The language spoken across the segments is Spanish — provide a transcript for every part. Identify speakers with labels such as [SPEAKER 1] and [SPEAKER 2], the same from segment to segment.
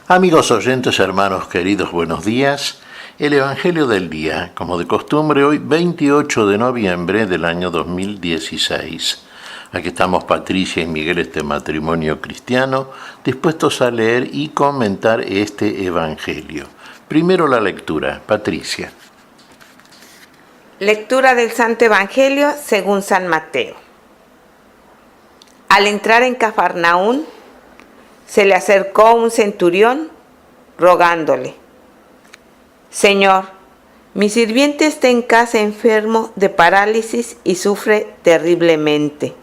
[SPEAKER 1] Amigos oyentes, hermanos queridos, buenos días. El Evangelio del día, como de costumbre, hoy 28 de noviembre del año 2016. Aquí estamos Patricia y Miguel, este matrimonio cristiano, dispuestos a leer y comentar este Evangelio. Primero la lectura. Patricia.
[SPEAKER 2] Lectura del Santo Evangelio según San Mateo. Al entrar en Cafarnaún, se le acercó un centurión rogándole: Señor, mi sirviente está en casa enfermo de parálisis y sufre terriblemente.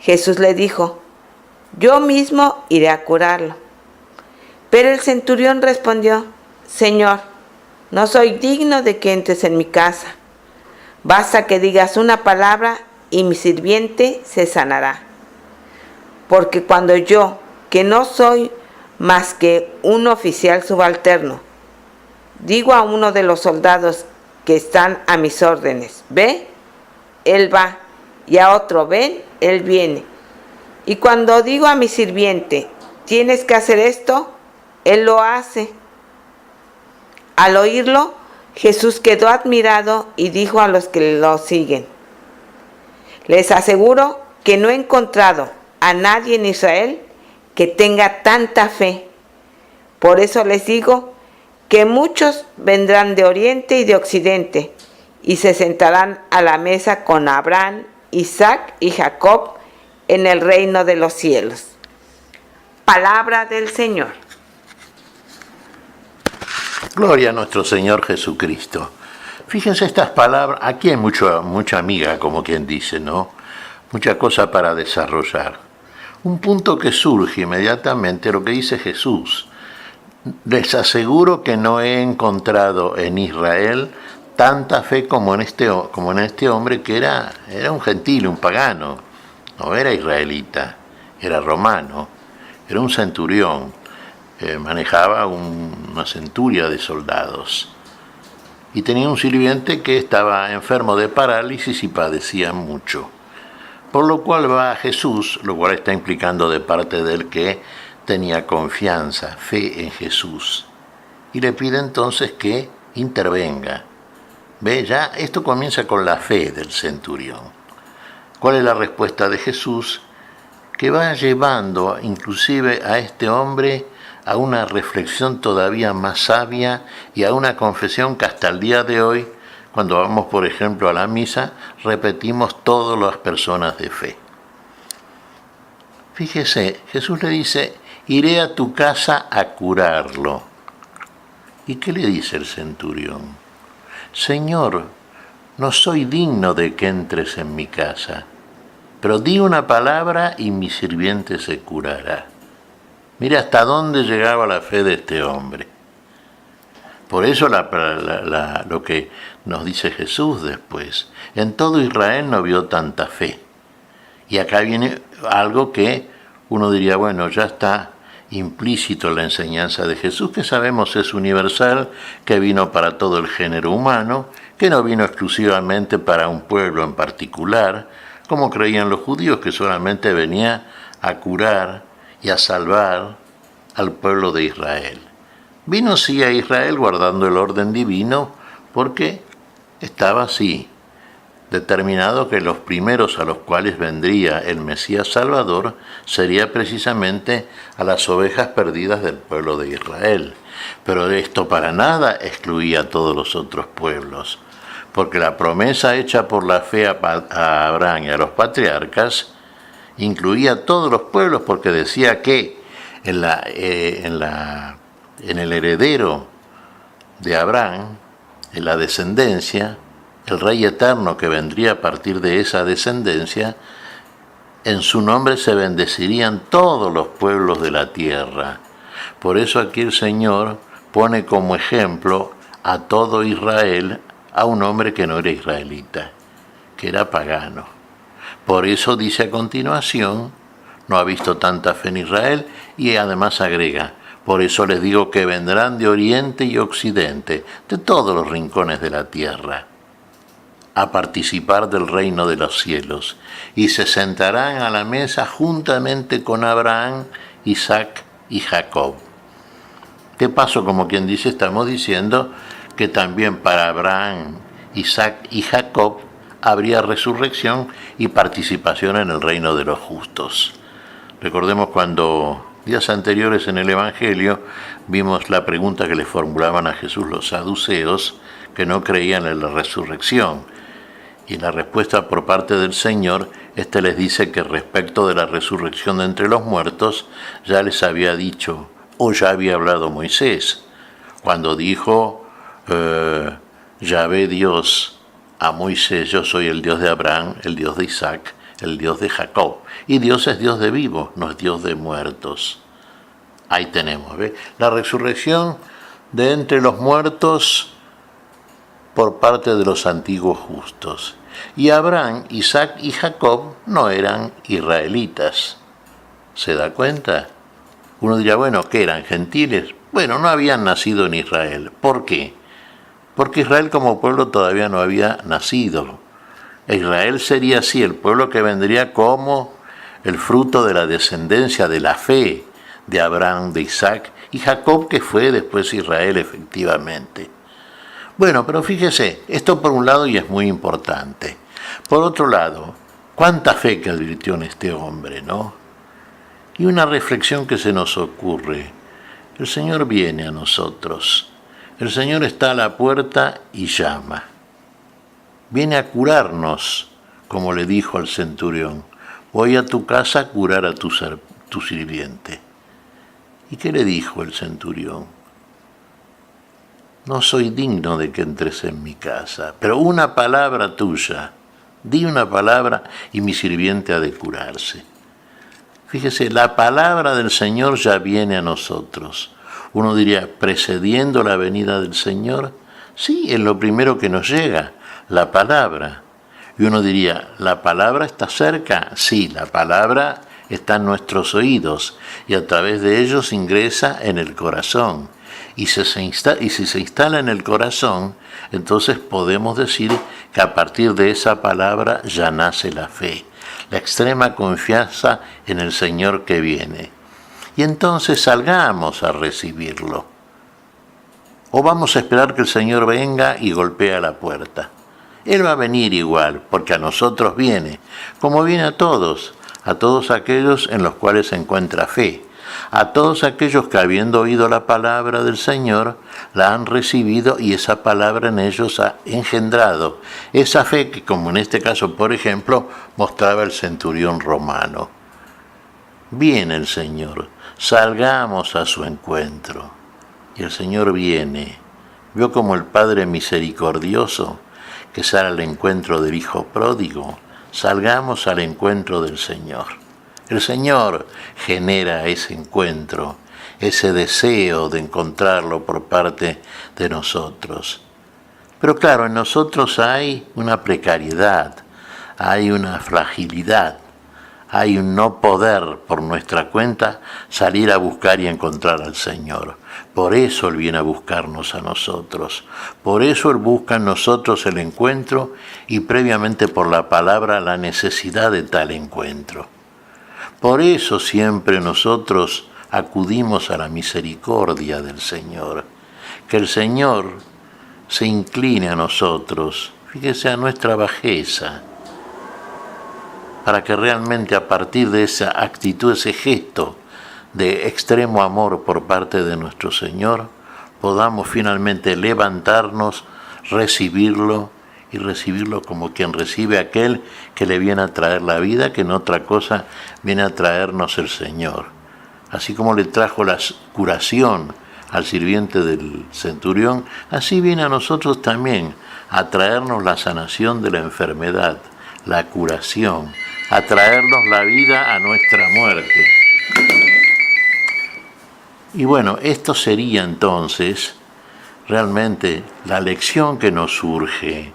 [SPEAKER 2] Jesús le dijo: Yo mismo iré a curarlo. Pero el centurión respondió: Señor, no soy digno de que entres en mi casa. Basta que digas una palabra y mi sirviente se sanará. Porque cuando yo, que no soy más que un oficial subalterno, digo a uno de los soldados que están a mis órdenes, ve, él va, y a otro, ven, él viene. Y cuando digo a mi sirviente, tienes que hacer esto, él lo hace. Al oírlo, Jesús quedó admirado y dijo a los que lo siguen: Les aseguro que no he encontrado a nadie en Israel que tenga tanta fe. Por eso les digo que muchos vendrán de oriente y de occidente y se sentarán a la mesa con Abraham, Isaac y Jacob en el reino de los cielos. Palabra del Señor.
[SPEAKER 1] Gloria a nuestro Señor Jesucristo. Fíjense estas palabras, aquí hay mucha amiga, como quien dice, ¿no? Mucha cosa para desarrollar. Un punto que surge inmediatamente, lo que dice Jesús: les aseguro que no he encontrado en Israel tanta fe como en este hombre que era un gentil, un pagano. No era israelita, era romano, era un centurión, manejaba una centuria de soldados. Y tenía un sirviente que estaba enfermo de parálisis y padecía mucho. Por lo cual va a Jesús, lo cual está implicando de parte de él que tenía confianza, fe en Jesús. Y le pide entonces que intervenga. ¿Ve? Ya esto comienza con la fe del centurión. ¿Cuál es la respuesta de Jesús? Que va llevando inclusive a este hombre a una reflexión todavía más sabia y a una confesión que hasta el día de hoy, cuando vamos, por ejemplo, a la misa, repetimos todas las personas de fe. Fíjese, Jesús le dice: iré a tu casa a curarlo. ¿Y qué le dice el centurión? Señor, no soy digno de que entres en mi casa, pero di una palabra y mi sirviente se curará. Mira hasta dónde llegaba la fe de este hombre. Por eso lo que nos dice Jesús después: en todo Israel no vio tanta fe. Y acá viene algo que uno diría, bueno, ya está implícito en la enseñanza de Jesús, que sabemos es universal, que vino para todo el género humano, que no vino exclusivamente para un pueblo en particular, como creían los judíos, que solamente venía a curar y a salvar al pueblo de Israel. Vino sí a Israel guardando el orden divino, porque estaba así determinado que los primeros a los cuales vendría el Mesías Salvador sería precisamente a las ovejas perdidas del pueblo de Israel. Pero esto para nada excluía a todos los otros pueblos, porque la promesa hecha por la fe a Abraham y a los patriarcas incluía a todos los pueblos, porque decía que en el heredero de Abraham, en la descendencia, el Rey Eterno que vendría a partir de esa descendencia, en su nombre se bendecirían todos los pueblos de la tierra. Por eso aquí el Señor pone como ejemplo a todo Israel a un hombre que no era israelita, que era pagano. Por eso dice a continuación: no ha visto tanta fe en Israel, y además agrega: por eso les digo que vendrán de oriente y occidente, de todos los rincones de la tierra, a participar del reino de los cielos, y se sentarán a la mesa juntamente con Abraham, Isaac y Jacob. De paso, como quien dice, estamos diciendo que también para Abraham, Isaac y Jacob habría resurrección y participación en el reino de los justos. Recordemos cuando días anteriores en el Evangelio vimos la pregunta que le formulaban a Jesús los saduceos que no creían en la resurrección. Y la respuesta por parte del Señor, les dice que respecto de la resurrección de entre los muertos, ya les había dicho, o ya había hablado Moisés, cuando dijo, Yahvé Dios a Moisés, yo soy el Dios de Abraham, el Dios de Isaac, el Dios de Jacob. Y Dios es Dios de vivos, no es Dios de muertos. Ahí tenemos, ¿ve? La resurrección de entre los muertos por parte de los antiguos justos. Y Abraham, Isaac y Jacob no eran israelitas. ¿Se da cuenta? Uno dirá, bueno, ¿qué eran? ¿Gentiles? Bueno, no habían nacido en Israel. ¿Por qué? Porque Israel como pueblo todavía no había nacido. Israel sería así, el pueblo que vendría como el fruto de la descendencia de la fe de Abraham, de Isaac y Jacob, que fue después Israel efectivamente. Bueno, pero fíjese, esto por un lado y es muy importante. Por otro lado, cuánta fe que advirtió en este hombre, ¿no? Y una reflexión que se nos ocurre. El Señor viene a nosotros. El Señor está a la puerta y llama. Viene a curarnos, como le dijo al centurión. Voy a tu casa a curar a tu sirviente. ¿Y qué le dijo el centurión? No soy digno de que entres en mi casa, pero una palabra tuya, di una palabra y mi sirviente ha de curarse. Fíjese, la palabra del Señor ya viene a nosotros. Uno diría, precediendo la venida del Señor, sí, es lo primero que nos llega, la palabra. Y uno diría, ¿la palabra está cerca? Sí, la palabra está en nuestros oídos y a través de ellos ingresa en el corazón. Y si se instala en el corazón, entonces podemos decir que a partir de esa palabra ya nace la fe, la extrema confianza en el Señor que viene. Y entonces salgamos a recibirlo. O vamos a esperar que el Señor venga y golpee la puerta. Él va a venir igual, porque a nosotros viene, como viene a todos aquellos en los cuales se encuentra fe, a todos aquellos que habiendo oído la palabra del Señor, la han recibido y esa palabra en ellos ha engendrado esa fe que, como en este caso, por ejemplo, mostraba el centurión romano. Viene el Señor, salgamos a su encuentro. Y el Señor viene. Vio como el Padre misericordioso que sale al encuentro del Hijo pródigo. Salgamos al encuentro del Señor. El Señor genera ese encuentro, ese deseo de encontrarlo por parte de nosotros. Pero claro, en nosotros hay una precariedad, hay una fragilidad, hay un no poder por nuestra cuenta salir a buscar y encontrar al Señor. Por eso Él viene a buscarnos a nosotros. Por eso Él busca en nosotros el encuentro y previamente por la palabra la necesidad de tal encuentro. Por eso siempre nosotros acudimos a la misericordia del Señor. Que el Señor se incline a nosotros, fíjese a nuestra bajeza, para que realmente a partir de esa actitud, ese gesto de extremo amor por parte de nuestro Señor, podamos finalmente levantarnos, recibirlo y recibirlo como quien recibe a aquel que le viene a traer la vida, que en otra cosa viene a traernos el Señor. Así como le trajo la curación al sirviente del centurión, así viene a nosotros también a traernos la sanación de la enfermedad, la curación, a traernos la vida a nuestra muerte. Y bueno, esto sería entonces realmente la lección que nos surge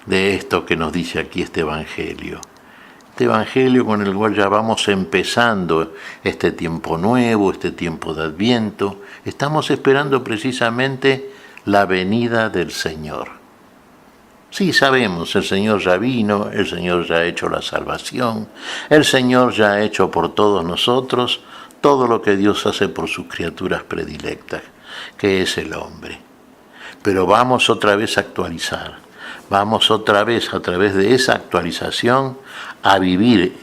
[SPEAKER 1] de esto que nos dice aquí este Evangelio. Este Evangelio con el cual ya vamos empezando este tiempo nuevo, este tiempo de Adviento. Estamos esperando precisamente la venida del Señor. Sí, sabemos, el Señor ya vino, el Señor ya ha hecho la salvación, el Señor ya ha hecho por todos nosotros todo lo que Dios hace por sus criaturas predilectas, que es el hombre. Pero vamos otra vez a actualizar, vamos otra vez a través de esa actualización a vivir,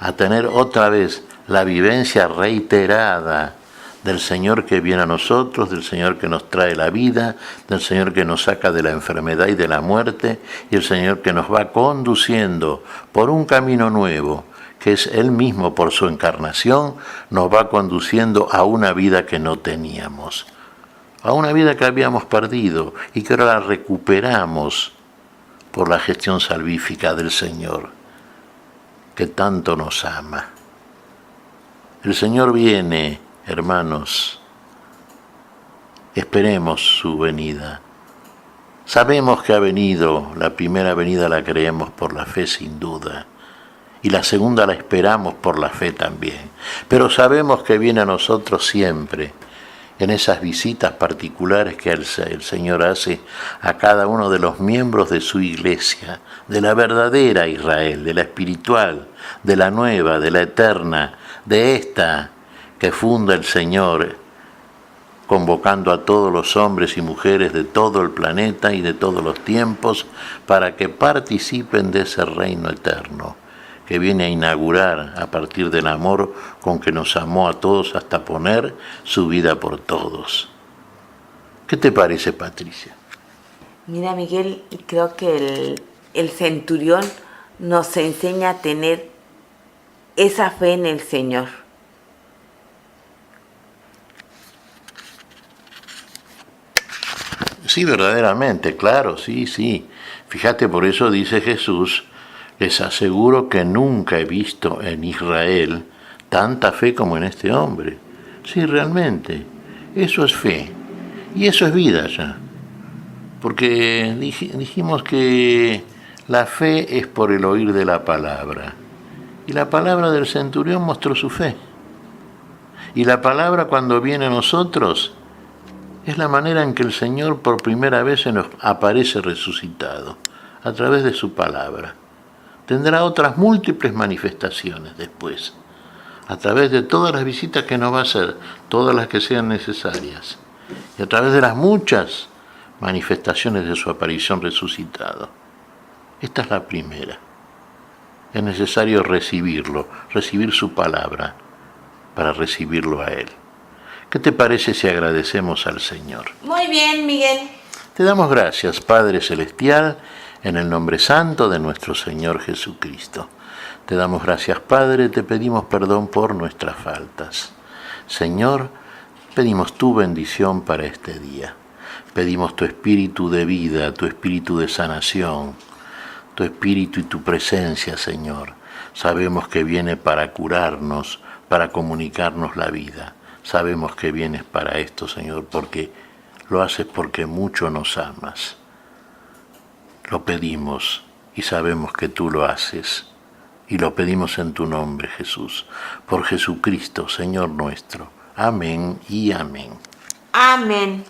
[SPEAKER 1] a tener otra vez la vivencia reiterada del Señor que viene a nosotros, del Señor que nos trae la vida, del Señor que nos saca de la enfermedad y de la muerte, y el Señor que nos va conduciendo por un camino nuevo, que es Él mismo por su encarnación, nos va conduciendo a una vida que no teníamos, a una vida que habíamos perdido y que ahora la recuperamos por la gestión salvífica del Señor, que tanto nos ama. El Señor viene, hermanos, esperemos su venida. Sabemos que ha venido, la primera venida la creemos por la fe sin duda, y la segunda la esperamos por la fe también, pero sabemos que viene a nosotros siempre, en esas visitas particulares que el Señor hace a cada uno de los miembros de su iglesia, de la verdadera Israel, de la espiritual, de la nueva, de la eterna, de esta que funda el Señor, convocando a todos los hombres y mujeres de todo el planeta y de todos los tiempos para que participen de ese reino eterno que viene a inaugurar a partir del amor con que nos amó a todos hasta poner su vida por todos. ¿Qué te parece, Patricia?
[SPEAKER 2] Mira, Miguel, creo que el centurión nos enseña a tener esa fe en el Señor.
[SPEAKER 1] Sí, verdaderamente, claro, sí. Fíjate, por eso dice Jesús, les aseguro que nunca he visto en Israel tanta fe como en este hombre. Sí, realmente, eso es fe. Y eso es vida ya. Porque dijimos que la fe es por el oír de la palabra. Y la palabra del centurión mostró su fe. Y la palabra cuando viene a nosotros es la manera en que el Señor por primera vez se nos aparece resucitado, a través de su palabra. Tendrá otras múltiples manifestaciones después, a través de todas las visitas que nos va a hacer, todas las que sean necesarias, y a través de las muchas manifestaciones de su aparición resucitado. Esta es la primera. Es necesario recibirlo, recibir su palabra, para recibirlo a Él. ¿Qué te parece si agradecemos al Señor?
[SPEAKER 2] Muy bien, Miguel.
[SPEAKER 1] Te damos gracias, Padre Celestial, en el nombre santo de nuestro Señor Jesucristo. Te damos gracias, Padre, te pedimos perdón por nuestras faltas. Señor, pedimos tu bendición para este día. Pedimos tu espíritu de vida, tu espíritu de sanación, tu espíritu y tu presencia, Señor. Sabemos que viene para curarnos, para comunicarnos la vida. Sabemos que vienes para esto, Señor, porque lo haces porque mucho nos amas. Lo pedimos y sabemos que tú lo haces. Y lo pedimos en tu nombre, Jesús, por Jesucristo, Señor nuestro. Amén y amén.
[SPEAKER 2] Amén.